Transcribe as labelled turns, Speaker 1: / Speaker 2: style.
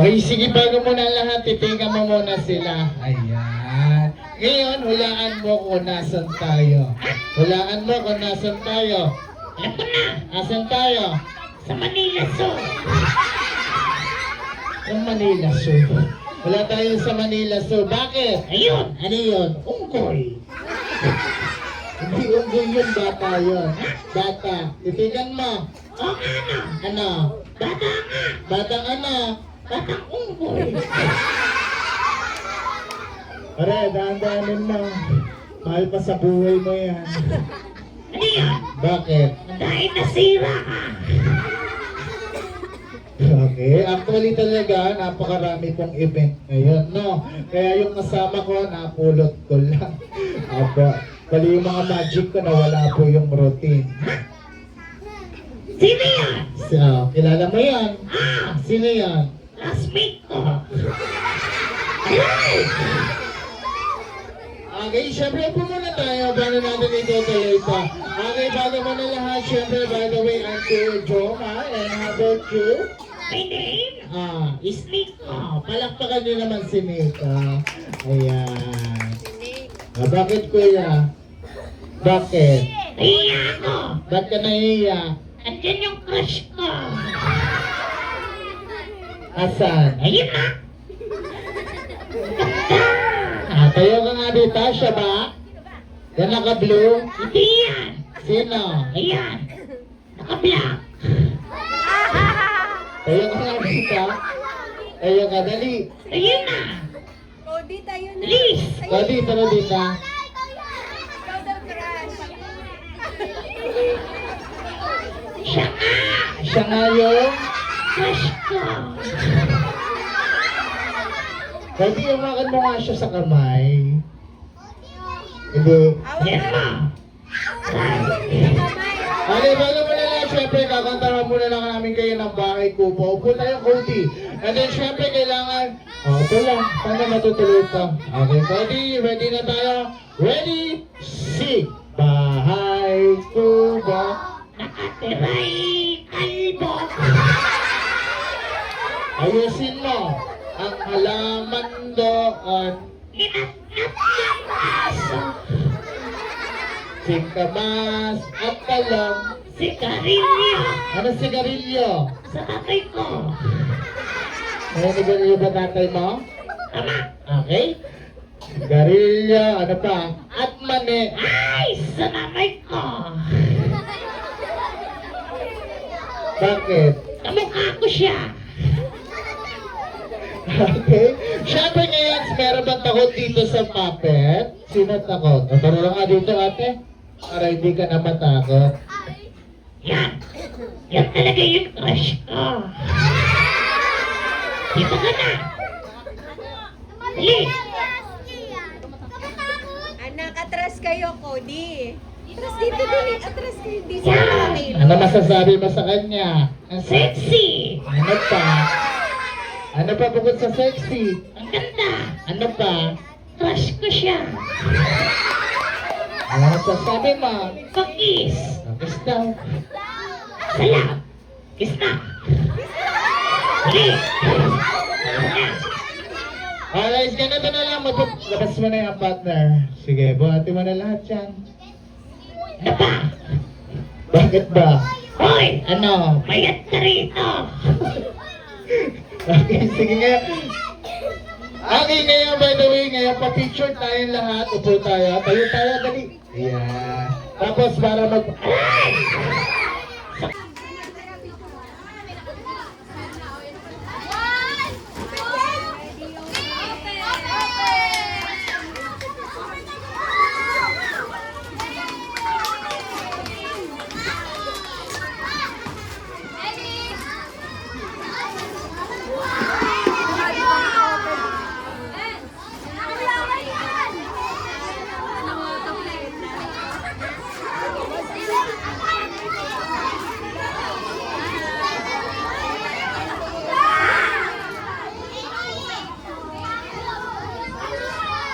Speaker 1: Okay, sige, bago muna lahat, titingnan mo muna sila. Ayan. Ngayon, hulaan mo kung nasan tayo. Hulaan mo kung nasan tayo.
Speaker 2: Alam ko na,
Speaker 1: Asan tayo?
Speaker 2: sa Manila Zoo.
Speaker 1: Yung Manila Zoo. Wala tayo sa Manila Zoo. Bakit?
Speaker 2: Ayun,
Speaker 1: Ano yun? Unggoy. Hindi unggoy yun, bata yun. Bata. Titigan mo.
Speaker 2: o ano,
Speaker 1: Ano?
Speaker 2: bata nga,
Speaker 1: Batang ano?
Speaker 2: batang unggoy.
Speaker 1: Pare, dahan-dahanin mo. Mahal pa sa buhay mo yan.
Speaker 2: Ano yun?
Speaker 1: Bakit?
Speaker 2: Dahil nasira ka.
Speaker 1: Okay, actually talaga, napakarami pong event ngayon, no? Kaya yung kasama ko, napulot ko lang. Apo, bali yung mga magic ko, nawala po yung routine.
Speaker 2: Sino yan?
Speaker 1: So, kilala mo yan?
Speaker 2: Ah,
Speaker 1: Sino yan?
Speaker 2: classmate ko.
Speaker 1: Okay, syempre po muna tayo, bago natin itutuloy pa. Okay, bago mo na lahat, syempre, by the way, I'm to Joma, and how about you?
Speaker 2: My name
Speaker 1: Is
Speaker 2: is Nico.
Speaker 1: palakpakan niyo naman si Nika. Ayan. Bakit kuya? Bakit?
Speaker 2: Nahiya ako.
Speaker 1: Ba't ka nahiya?
Speaker 2: Andyan yung crush ko.
Speaker 1: Asan?
Speaker 2: Ayun na.
Speaker 1: Tayo ka nga dito, siya ba? Yan naka-blue?
Speaker 2: Hindi yan.
Speaker 1: Sino?
Speaker 2: Ayan. Naka-black.
Speaker 1: Tayo ka nga dito. Tayo ka, dali.
Speaker 2: Ayun na.
Speaker 3: Cody, tayo na.
Speaker 2: Please.
Speaker 1: Dali, tara dito.
Speaker 3: Ikaw daw, crush.
Speaker 2: Siya nga.
Speaker 1: Siya nga yung...
Speaker 2: Crush ko.
Speaker 1: Pwede umakan mo nga siya sa kamay. Hindi.
Speaker 2: Yan mo.
Speaker 1: Okay, bago mo na lang, syempre, kakantaran muna lang namin kayo ng Bahay Kubo. Upo tayo, Cody. And then, syempre, kailangan... ito lang. Paano matutuloy ito? Okay, Cody, ready na tayo? Ready, sing! Bahay Kubo.
Speaker 2: Nakatiray kalbo.
Speaker 1: Ayusin mo ang halaman doon.
Speaker 2: Inat-nat ng aso.
Speaker 1: Singkamas at talong.
Speaker 2: Sigarilyo.
Speaker 1: Ano sigarilyo?
Speaker 2: Sa tatay ko.
Speaker 1: Ano sigarilyo ba tatay mo?
Speaker 2: Tama.
Speaker 1: Okay. Sigarilyo, ano pa? At mani.
Speaker 2: Ay, sa nanay ko.
Speaker 1: Bakit?
Speaker 2: Kamukha ko siya.
Speaker 1: Okay. Siyempre ngayon, meron bang takot dito sa puppet? Sino takot? O, tara nga dito ate. Para hindi ka na matakot.
Speaker 2: Yan. Yan talaga yung crush ko. Dito ka na. Dali.
Speaker 3: Anak, atras kayo, Cody. Atras dito, dali. Atras kayo dito.
Speaker 1: Ano masasabi mo sa kanya? Ang
Speaker 2: Sexy.
Speaker 1: Ano pa? Ano pa bukod sa sexy?
Speaker 2: Ang ganda.
Speaker 1: Ano pa?
Speaker 2: Crush ko siya.
Speaker 1: Ano masasabi mo?
Speaker 2: Pakis.
Speaker 1: Tapos daw.
Speaker 2: Salam. Kiss na. Dali.
Speaker 1: Alright, ganito na lang. Labas mo na yung partner. Sige, buhati mo na lahat yan.
Speaker 2: Ano ba?
Speaker 1: Bakit ba?
Speaker 2: Hoy!
Speaker 1: Ano?
Speaker 2: Mayat ka rito.
Speaker 1: Okay, sige nga. Okay, ngayon, by the way, ngayon pa-picture tayong lahat. Upo tayo. Tayo tayo, dali. Ayan. Tapos para mag...
Speaker 2: Ay!